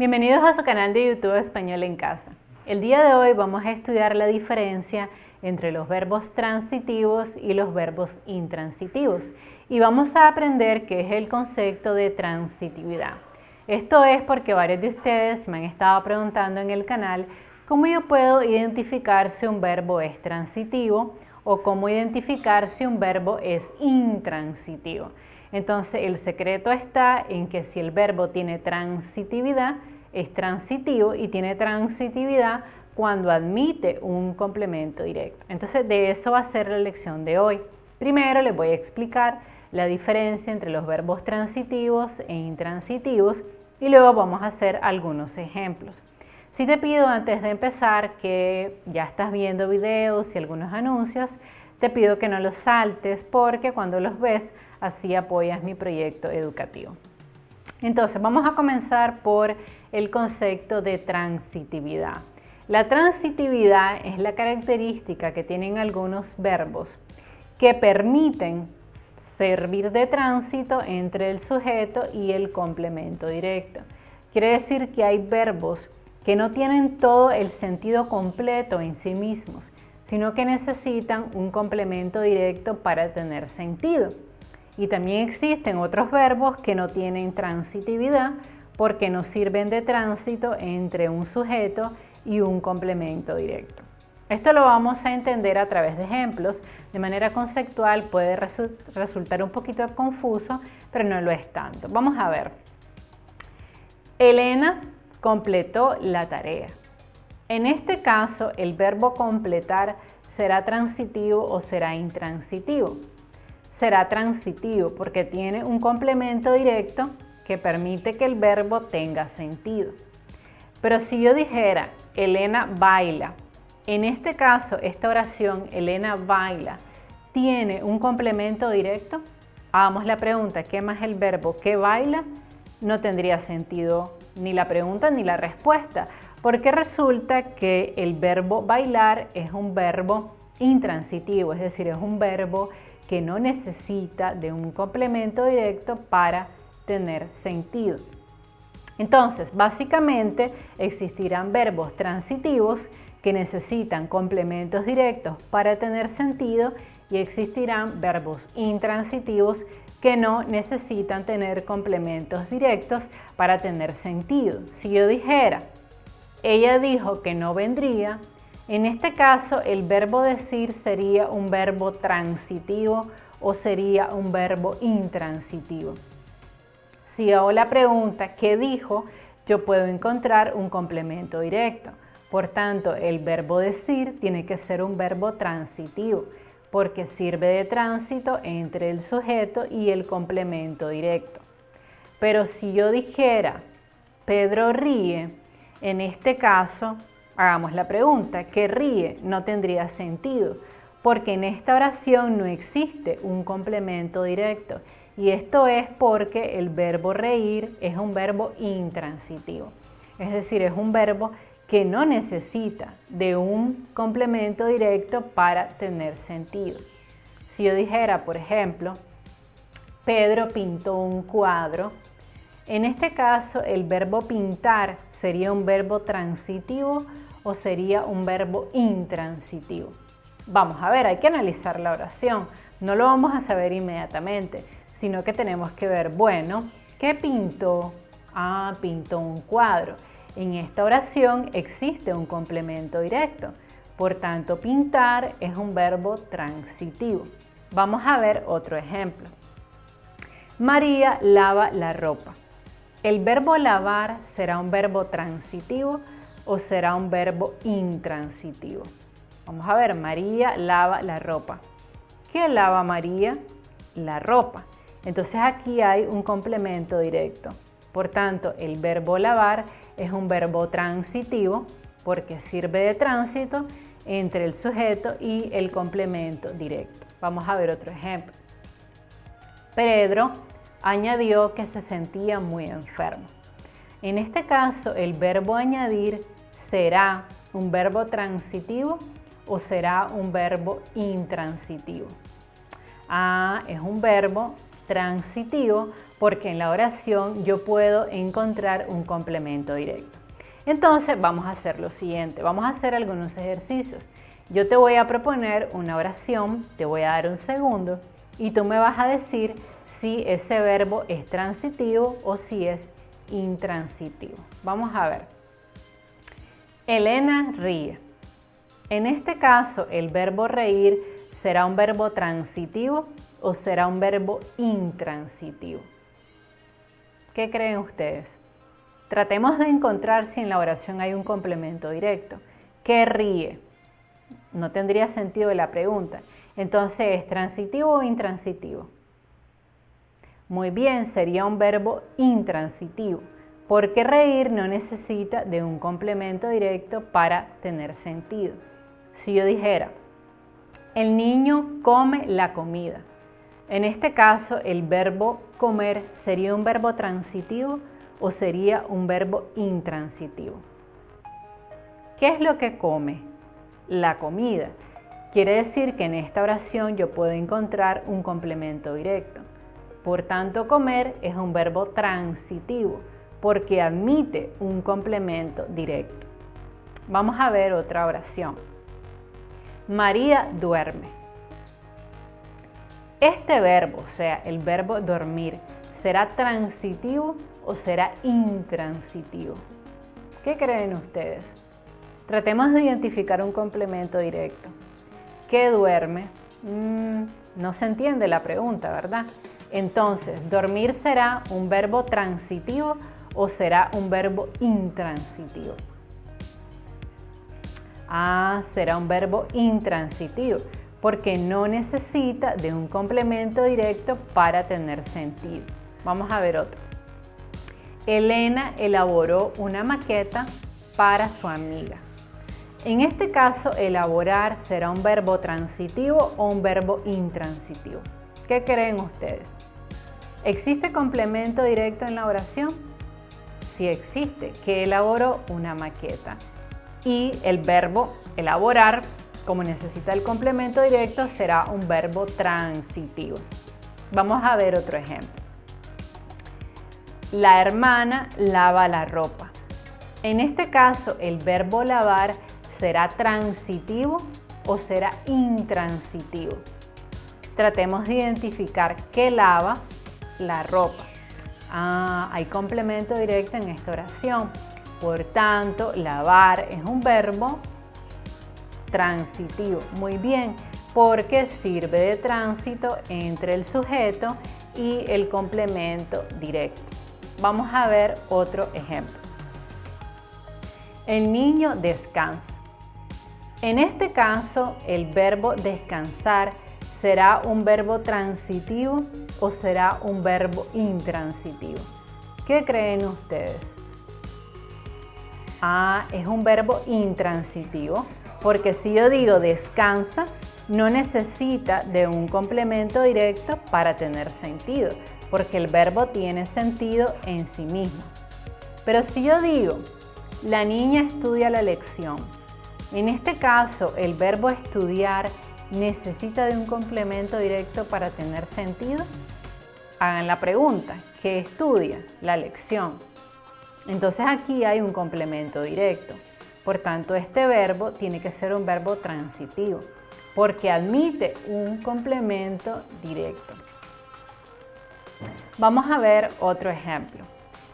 Bienvenidos a su canal de YouTube Español en Casa. El día de hoy vamos a estudiar la diferencia entre los verbos transitivos y los verbos intransitivos y vamos a aprender qué es el concepto de transitividad. Esto es porque varios de ustedes me han estado preguntando en el canal cómo yo puedo identificar si un verbo es transitivo o cómo identificar si un verbo es intransitivo. Entonces el secreto está en que si el verbo tiene transitividad, es transitivo y tiene transitividad cuando admite un complemento directo. Entonces de eso va a ser la lección de hoy. Primero les voy a explicar la diferencia entre los verbos transitivos e intransitivos y luego vamos a hacer algunos ejemplos. Si te pido antes de empezar que ya estás viendo videos y algunos anuncios, te pido que no los saltes porque cuando los ves así apoyas mi proyecto educativo. Entonces vamos a comenzar por el concepto de transitividad. La transitividad es la característica que tienen algunos verbos que permiten servir de tránsito entre el sujeto y el complemento directo. Quiere decir que hay verbos que no tienen todo el sentido completo en sí mismos, sino que necesitan un complemento directo para tener sentido. Y también existen otros verbos que no tienen transitividad porque no sirven de tránsito entre un sujeto y un complemento directo. Esto lo vamos a entender a través de ejemplos. De manera conceptual puede resultar un poquito confuso, pero no lo es tanto. Vamos a ver. Elena completó la tarea. En este caso, el verbo completar será transitivo o será intransitivo. Será transitivo porque tiene un complemento directo que permite que el verbo tenga sentido. Pero si yo dijera, Elena baila, en este caso, esta oración, Elena baila, ¿tiene un complemento directo? Hagamos la pregunta, ¿qué más el verbo que baila? No tendría sentido ni la pregunta ni la respuesta, porque resulta que el verbo bailar es un verbo intransitivo, es decir, es un verbo que no necesita de un complemento directo para tener sentido. Entonces, básicamente existirán verbos transitivos que necesitan complementos directos para tener sentido y existirán verbos intransitivos que no necesitan tener complementos directos para tener sentido. Si yo dijera, ella dijo que no vendría, en este caso el verbo decir sería un verbo transitivo o sería un verbo intransitivo. Si hago la pregunta ¿qué dijo?, yo puedo encontrar un complemento directo. Por tanto, el verbo decir tiene que ser un verbo transitivo porque sirve de tránsito entre el sujeto y el complemento directo. Pero si yo dijera Pedro ríe, en este caso hagamos la pregunta, ¿qué ríe? No tendría sentido, porque en esta oración no existe un complemento directo. Y esto es porque el verbo reír es un verbo intransitivo. Es decir, es un verbo que no necesita de un complemento directo para tener sentido. Si yo dijera, por ejemplo, Pedro pintó un cuadro, en este caso el verbo pintar sería un verbo transitivo o sería un verbo intransitivo. Vamos a ver, hay que analizar la oración. No lo vamos a saber inmediatamente, sino que tenemos que ver, bueno, ¿qué pintó? Ah, pintó un cuadro. En esta oración existe un complemento directo. Por tanto, pintar es un verbo transitivo. Vamos a ver otro ejemplo. María lava la ropa. ¿El verbo lavar será un verbo transitivo o será un verbo intransitivo? Vamos a ver, María lava la ropa. ¿Qué lava María? La ropa. Entonces aquí hay un complemento directo. Por tanto, el verbo lavar es un verbo transitivo porque sirve de tránsito entre el sujeto y el complemento directo. Vamos a ver otro ejemplo. Pedro añadió que se sentía muy enfermo. En este caso, el verbo añadir será un verbo transitivo o será un verbo intransitivo. Ah, es un verbo transitivo porque en la oración yo puedo encontrar un complemento directo. Entonces vamos a hacer lo siguiente, vamos a hacer algunos ejercicios. Yo te voy a proponer una oración, te voy a dar un segundo y tú me vas a decir si ese verbo es transitivo o si es intransitivo. Vamos a ver. Elena ríe. En este caso, el verbo reír será un verbo transitivo o será un verbo intransitivo. ¿Qué creen ustedes? Tratemos de encontrar si en la oración hay un complemento directo. ¿Qué ríe? No tendría sentido la pregunta. Entonces, ¿es transitivo o intransitivo? Muy bien, sería un verbo intransitivo, porque reír no necesita de un complemento directo para tener sentido. Si yo dijera, el niño come la comida. En este caso, el verbo comer sería un verbo transitivo o sería un verbo intransitivo. ¿Qué es lo que come? La comida. Quiere decir que en esta oración yo puedo encontrar un complemento directo. Por tanto, comer es un verbo transitivo porque admite un complemento directo. Vamos a ver otra oración. María duerme. Este verbo, o sea, el verbo dormir, ¿será transitivo o será intransitivo? ¿Qué creen ustedes? Tratemos de identificar un complemento directo. ¿Qué duerme? No se entiende la pregunta, ¿verdad? Entonces, ¿dormir será un verbo transitivo o será un verbo intransitivo? Será un verbo intransitivo, porque no necesita de un complemento directo para tener sentido. Vamos a ver otro. Elena elaboró una maqueta para su amiga. En este caso, elaborar será un verbo transitivo o un verbo intransitivo. ¿Qué creen ustedes? ¿Existe complemento directo en la oración? Sí existe, que elaboró una maqueta. Y el verbo elaborar, como necesita el complemento directo, será un verbo transitivo. Vamos a ver otro ejemplo. La hermana lava la ropa. En este caso, el verbo lavar será transitivo o será intransitivo. Tratemos de identificar qué lava la ropa. Hay complemento directo en esta oración. Por tanto, lavar es un verbo transitivo. Muy bien, porque sirve de tránsito entre el sujeto y el complemento directo. Vamos a ver otro ejemplo. El niño descansa. En este caso, el verbo descansar será un verbo transitivo o será un verbo intransitivo. ¿Qué creen ustedes? Es un verbo intransitivo, porque si yo digo descansa, no necesita de un complemento directo para tener sentido, porque el verbo tiene sentido en sí mismo. Pero si yo digo, la niña estudia la lección, en este caso el verbo estudiar necesita de un complemento directo para tener sentido. Hagan la pregunta, ¿qué estudia? La lección. Entonces aquí hay un complemento directo. Por tanto, este verbo tiene que ser un verbo transitivo, porque admite un complemento directo. Vamos a ver otro ejemplo.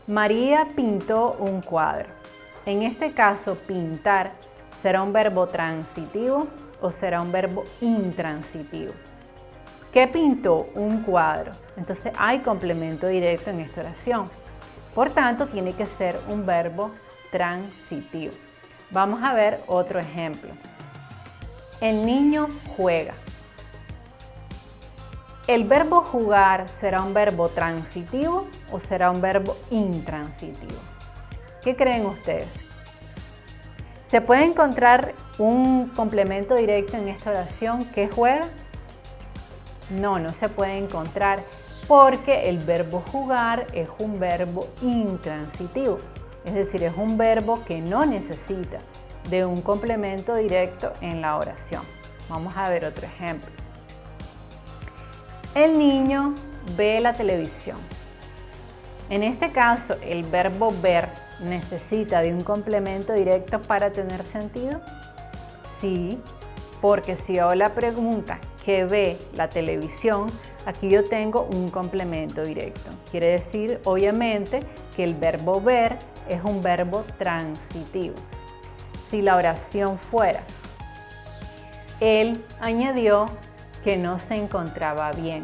María pintó un cuadro. En este caso, pintar será un verbo transitivo o será un verbo intransitivo. ¿Qué pintó? Un cuadro. Entonces hay complemento directo en esta oración. Por tanto, tiene que ser un verbo transitivo. Vamos a ver otro ejemplo. El niño juega. ¿El verbo jugar será un verbo transitivo o será un verbo intransitivo? ¿Qué creen ustedes? ¿Se puede encontrar un complemento directo en esta oración que juega? No se puede encontrar porque el verbo jugar es un verbo intransitivo. Es decir, es un verbo que no necesita de un complemento directo en la oración. Vamos a ver otro ejemplo. El niño ve la televisión. En este caso, el verbo ver necesita de un complemento directo para tener sentido. Sí, porque si hago la pregunta ¿qué ve la televisión? Aquí yo tengo un complemento directo. Quiere decir, obviamente, que el verbo ver es un verbo transitivo. Si la oración fuera, él añadió que no se encontraba bien.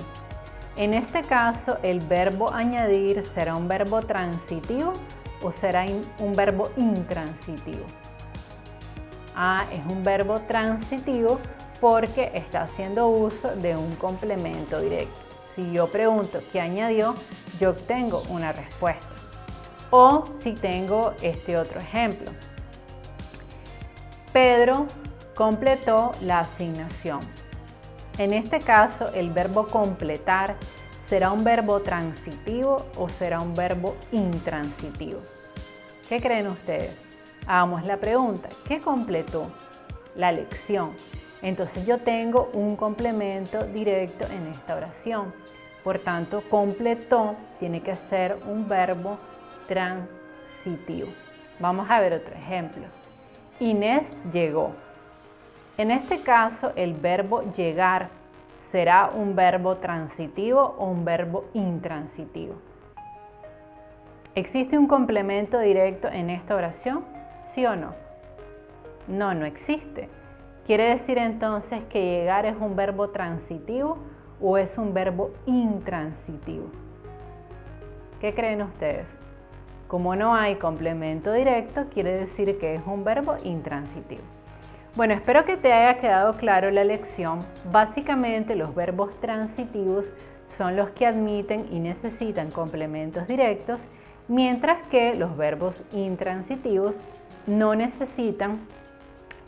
En este caso, el verbo añadir será un verbo transitivo o será un verbo intransitivo. Es un verbo transitivo porque está haciendo uso de un complemento directo. Si yo pregunto ¿qué añadió?, yo obtengo una respuesta. O si tengo este otro ejemplo. Pedro completó la asignación. En este caso, el verbo completar será un verbo transitivo o será un verbo intransitivo. ¿Qué creen ustedes? Hagamos la pregunta. ¿Qué completó? La lección. Entonces yo tengo un complemento directo en esta oración. Por tanto, completó tiene que ser un verbo transitivo. Vamos a ver otro ejemplo. Inés llegó. En este caso, el verbo llegar será un verbo transitivo o un verbo intransitivo. ¿Existe un complemento directo en esta oración? ¿Sí o no? No, no existe. ¿Quiere decir entonces que llegar es un verbo transitivo o es un verbo intransitivo? ¿Qué creen ustedes? Como no hay complemento directo, quiere decir que es un verbo intransitivo. Bueno, espero que te haya quedado claro la lección. Básicamente, los verbos transitivos son los que admiten y necesitan complementos directos, mientras que los verbos intransitivos no necesitan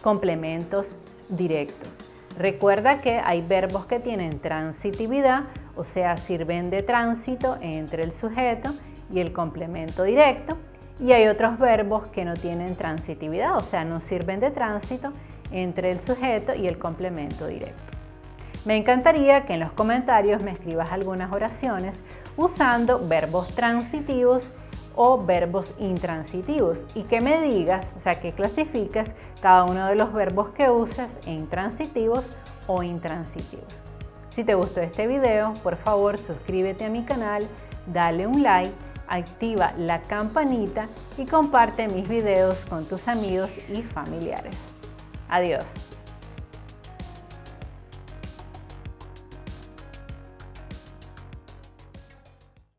complementos directos. Recuerda que hay verbos que tienen transitividad, o sea, sirven de tránsito entre el sujeto y el complemento directo, y hay otros verbos que no tienen transitividad, o sea, no sirven de tránsito entre el sujeto y el complemento directo. Me encantaría que en los comentarios me escribas algunas oraciones usando verbos transitivos o verbos intransitivos y que me digas, o sea, que clasificas cada uno de los verbos que usas en transitivos o intransitivos. Si te gustó este video, por favor suscríbete a mi canal, dale un like, activa la campanita y comparte mis videos con tus amigos y familiares. Adiós.